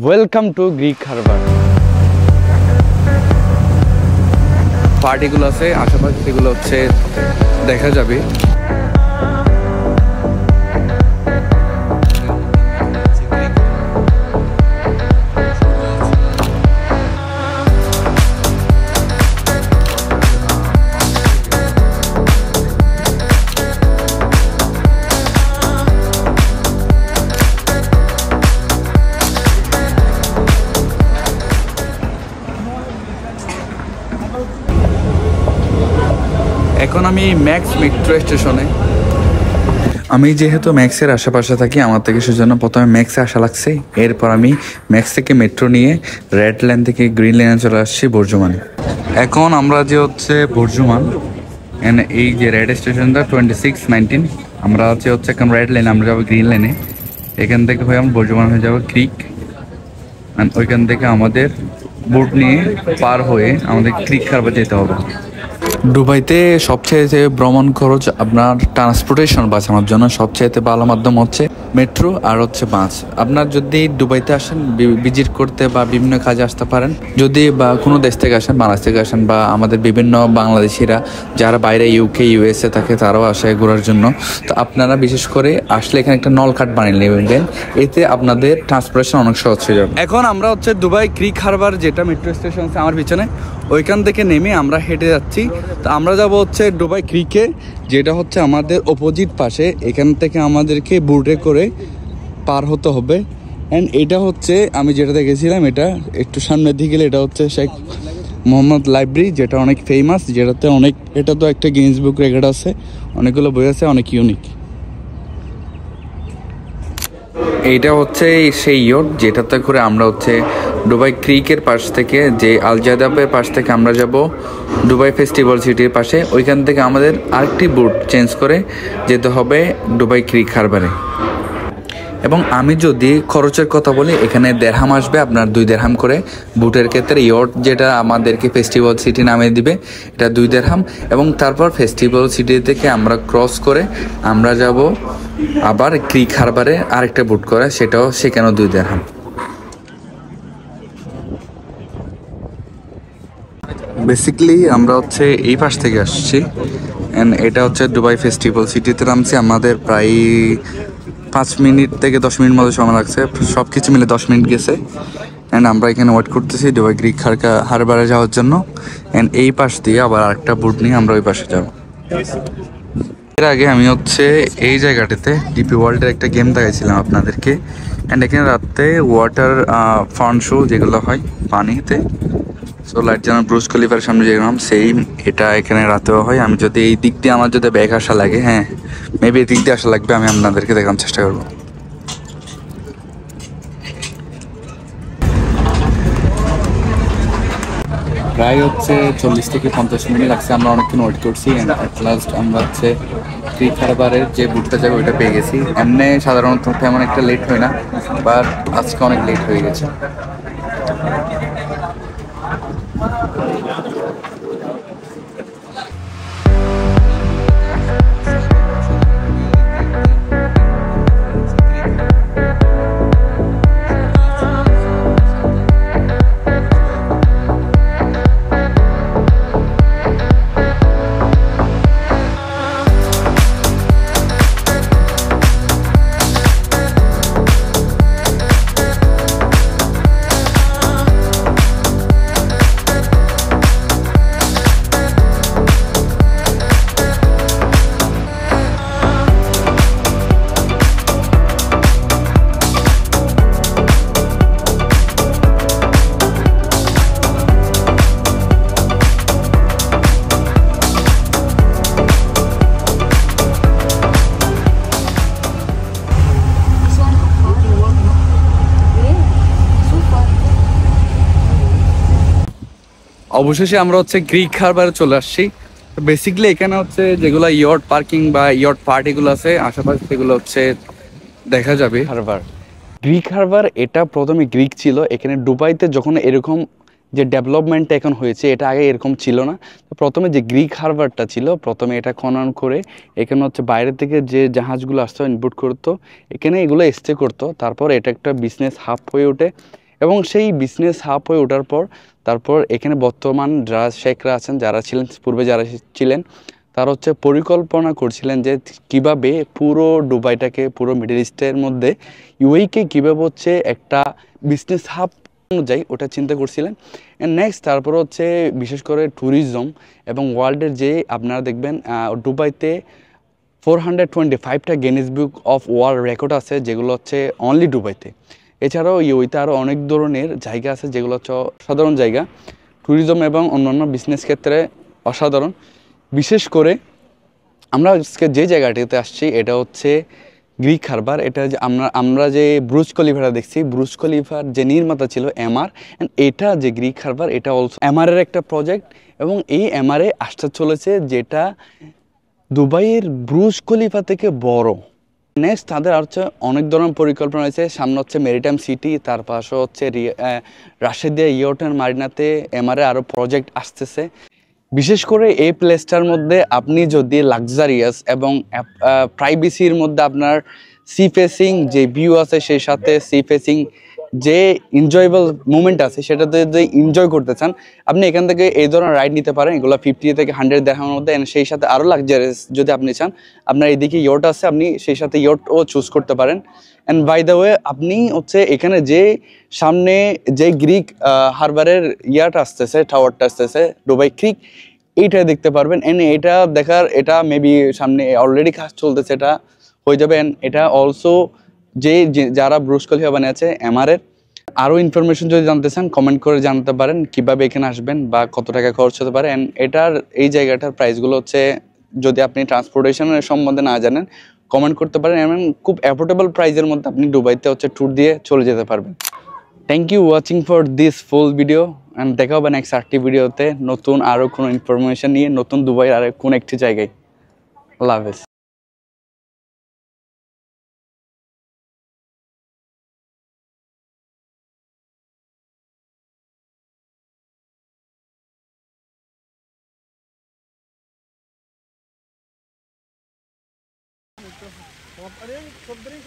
Welcome to Greek Harbour. পার্টিগুলো আছে আশেপাশে, সেগুলো হচ্ছে দেখা যাবে। এখন আমি ম্যাক্স মেট্রো স্টেশনে। আমি যেহেতু ম্যাক্সের আশেপাশে থাকি, আমার থেকে সেজন্য প্রথমে ম্যাক্সে আসা লাগছে। এরপর আমি ম্যাক্স থেকে মেট্রো নিয়ে রেড লাইন থেকে গ্রিন লাইনে চলে আসছি বর্জমান। এখন আমরা যে হচ্ছে বর্জমান, এই যে রেড স্টেশনটা 26-19, আমরা হচ্ছে এখন রেড লাইনে, আমরা যাবো গ্রিন লাইনে। এখান থেকে হয়ে আমরা বর্জমান হয়ে যাবো ক্রিক, ওইখান থেকে আমাদের বোট নিয়ে পার হয়ে আমাদের ক্রিক হারবার যেতে হবে। দুবাইতে সবচেয়ে ভ্রমণ খরচ আপনার ট্রান্সপোর্টেশন বাঁচানোর জন্য সবচেয়ে ভালো মাধ্যম হচ্ছে মেট্রো আর হচ্ছে বাস। আপনার যদি দুবাইতে আসেন ভিজিট করতে বা বিভিন্ন কাজে আসতে পারেন, যদি বা কোনো দেশ থেকে আসেন, বাংলাদেশ থেকে আসেন, বা আমাদের বিভিন্ন বাংলাদেশিরা যারা বাইরে ইউকে ইউএসএ থাকে তারাও আসে ঘোরার জন্য, তো আপনারা বিশেষ করে আসলে এখানে একটা নলকাট বানিয়ে নেবেন, এতে আপনাদের ট্রান্সপোর্টেশন অনেক সহজ হয়ে যাবে। এখন আমরা হচ্ছে দুবাই ক্রিক হারবার, যেটা মেট্রো স্টেশন আছে আমার পিছনে, ওইখান থেকে নেমে আমরা হেঁটে যাচ্ছি। তো আমরা যাব হচ্ছে দুবাই ক্রিকে, যেটা হচ্ছে আমাদের অপোজিট পাশে। এখান থেকে আমাদেরকে বোটে করে পার হতে হবে। অ্যান্ড এটা হচ্ছে আমি যেটা দেখেছিলাম, এটা একটু সামনের দিকে গেলে এটা হচ্ছে শেখ মোহাম্মদ লাইব্রেরি, যেটা অনেক ফেমাস, যেটাতে অনেক, এটা তো একটা গিনেস বুক রেকর্ড আছে, অনেকগুলো বই আছে, অনেক ইউনিক। এইটা হচ্ছে সেই ইয়ট যেটাতে করে আমরা হচ্ছে দুবাই ক্রিকের পাশ থেকে, যে আলজাদাবের পাশ থেকে আমরা যাব দুবাই ফেস্টিভ্যাল সিটির পাশে। ওইখান থেকে আমাদের আরেকটি বোট চেঞ্জ করে যেতে হবে দুবাই ক্রিক হারবারে। এবং আমি যদি খরচের কথা বলি, এখানে দেড়হাম আসবে আপনার, 2 দেড়হাম করে। বুটের ক্ষেত্রে ইয়ট যেটা আমাদেরকে ফেস্টিভ্যাল সিটি নামে দিবে, এটা 2 দেড়হাম। এবং তারপর ফেস্টিভ্যাল সিটি থেকে আমরা ক্রস করে আমরা যাব আবার ক্রিক হারবারে আরেকটা বুট করে, সেটাও সেখানেও 2 দেড়হাম। বেসিক্যালি আমরা হচ্ছে এই পাশ থেকে আসছি, অ্যান্ড এটা হচ্ছে দুবাই ফেস্টিভ্যাল সিটিতে নামছি। আমাদের প্রায় 5 মিনিট থেকে 10 মিনিট মতো সময় লাগছে, সব কিছু মিলে 10 মিনিট গেছে। অ্যান্ড আমরা এখানে ওয়েট করতেছি দুবাই গ্রিক হারবারে যাওয়ার জন্য। অ্যান্ড এই পাশ দিয়ে আবার আরেকটা বুট নিয়ে আমরা ওই পাশে যাব। এর আগে আমি হচ্ছে এই জায়গাটাতে ডিপি ওয়ার্ল্ডের একটা গেম দেখাইছিলাম আপনাদেরকে। অ্যান্ড এখানে রাতে ওয়াটার ফান শো যেগুলো হয় পানিতে, সো লাইট যেন ব্রুজ খলিফার সামনে যেরকম সেম, এটা এখানে রাতেও হয়। আমি যদি এই দিক দিয়ে আমার যদি ব্যাগ আসা লাগে, হ্যাঁ মেবি এই দিক দিয়ে আসা লাগবে, আমি আপনাদেরকে দেখানোর চেষ্টা করবো। প্রায় হচ্ছে 40 থেকে 50 মিনিট লাগছে, আমরা অনেকক্ষণ ওয়েট করছি। অ্যাট লাস্ট আমরা হচ্ছে ক্রিক হারবারের যে বুটটা যাবে ওইটা পেয়ে গেছি। এমনি সাধারণত তেমন একটা লেট হয় না, বাট আজকে অনেক লেট হয়ে গেছে। অবশেষে আমরা হচ্ছে গ্রিক হারবারে চলে আসছি। বেসিক্যালি এখানে হচ্ছে যেগুলো ইয়ট পার্কিং বা ইয়ট পার্টিগুলো আছে আশেপাশে, সেগুলো হচ্ছে দেখা যাবে। হারবার, গ্রিক হারবার, এটা প্রথমে গ্রিক ছিল। এখানে দুবাইতে যখন এরকম যে ডেভেলপমেন্টটা এখন হয়েছে, এটা আগে এরকম ছিল না। তো প্রথমে যে গ্রিক হারবারটা ছিল, প্রথমে এটা খনন করে এখানে হচ্ছে বাইরে থেকে যে জাহাজগুলো আসতো ইনপুট করতো, এখানে এগুলো স্টে করতো। তারপর এটা একটা বিজনেস হাব হয়ে ওঠে। এবং সেই বিজনেস হাব হয়ে ওঠার পর তারপর এখানে বর্তমান যারা শেখরা আছেন, যারা ছিলেন পূর্বে, যারা ছিলেন, তারা হচ্ছে পরিকল্পনা করছিলেন যে কিভাবে পুরো দুবাইটাকে, পুরো মিডল ইস্টের মধ্যে ইউএইকে কীভাবে হচ্ছে একটা বিজনেস হাব অনুযায়ী ওটা চিন্তা করছিলেন। অ্যান্ড নেক্সট তারপর হচ্ছে বিশেষ করে ট্যুরিজম এবং ওয়ার্ল্ডের যে আপনারা দেখবেন দুবাইতে 425টা Guinness Book of World Record আছে, যেগুলো হচ্ছে অনলি দুবাইতে। এছাড়াও ইউএইতে আরও অনেক ধরনের জায়গা আছে যেগুলো হচ্ছে অসাধারণ জায়গা, ট্যুরিজম এবং অন্যান্য বিজনেস ক্ষেত্রে অসাধারণ। বিশেষ করে আমরা আজকে যে জায়গাটিতে আসছি এটা হচ্ছে গ্রিক হারবার। এটা যে আমরা যে ব্রুজ খলিফাটা দেখছি, ব্রুজ খলিফার যে নির্মাতা ছিল এমআর, অ্যান্ড এটা যে গ্রিক হারবার এটা অলসো এমআরের একটা প্রজেক্ট। এবং এই এমআরএ আসতে চলেছে যেটা দুবাইয়ের ব্রুজ খলিফা থেকে বড়। নেক্সট তাদের আর হচ্ছে অনেক ধরনের পরিকল্পনা রয়েছে। সামনে হচ্ছে মেরিটাইম সিটি, তার পাশে হচ্ছে রাশেদিয়া ইয়র্টেন মারিনাতে এমআরএ আরও প্রজেক্ট আসতেছে। বিশেষ করে এই প্লেসটার মধ্যে আপনি যদি লাক্সারিয়াস এবং প্রাইভেসির মধ্যে আপনার সি ফেসিং যে ভিউ আছে, সেই সাথে সি ফেসিং যে এনজয়েবল মুভমেন্ট আছে সেটাতে যদি এনজয় করতে চান, আপনি এখান থেকে এই ধরনের রাইড নিতে পারেন। এগুলো 50 থেকে 100 দেখানোর মধ্যে। সেই সাথে আরও লাক্সারিয়াস যদি আপনি চান, আপনার এইদিকে ইয়ট আছে, আপনি সেই সাথে ইয়টও চুজ করতে পারেন। অ্যান্ড বাই দ্য ওয়ে আপনি হচ্ছে এখানে যে সামনে যে গ্রিক হারবারের ইয়াটা আসতেছে, টাওয়ারটা আসতেছে, দুবাই ক্রিক, এইটা দেখতে পারবেন। এন্ড এটা দেখার, এটা মেবি সামনে অলরেডি কাজ চলতেছে, এটা হয়ে যাবে। এন্ড এটা অলসো যারা ব্রুজ খলিফা বানিয়েছে এমআরএর। আরও ইনফরমেশন যদি জানতে চান কমেন্ট করে জানাতে পারেন কিভাবে এখানে আসবেন বা কত টাকা খরচ হতে পারে। অ্যান্ড এটার এই জায়গাটার প্রাইসগুলো হচ্ছে, যদি আপনি ট্রান্সপোর্টেশনের সম্বন্ধে না জানেন কমেন্ট করতে পারেন। এবং খুব অ্যাফোর্ডেবল প্রাইসের মধ্যে আপনি দুবাইতে হচ্ছে ট্যুর দিয়ে চলে যেতে পারবেন। Thank you watching for this full video, and দেখা হবে নেক্সট আরেকটি ভিডিওতে নতুন আরও কোনো ইনফরমেশন নিয়ে, নতুন দুবাইয়ের আর কোন একটি জায়গায়। আল্লাহ হাফেজ। وبعدين تفضلين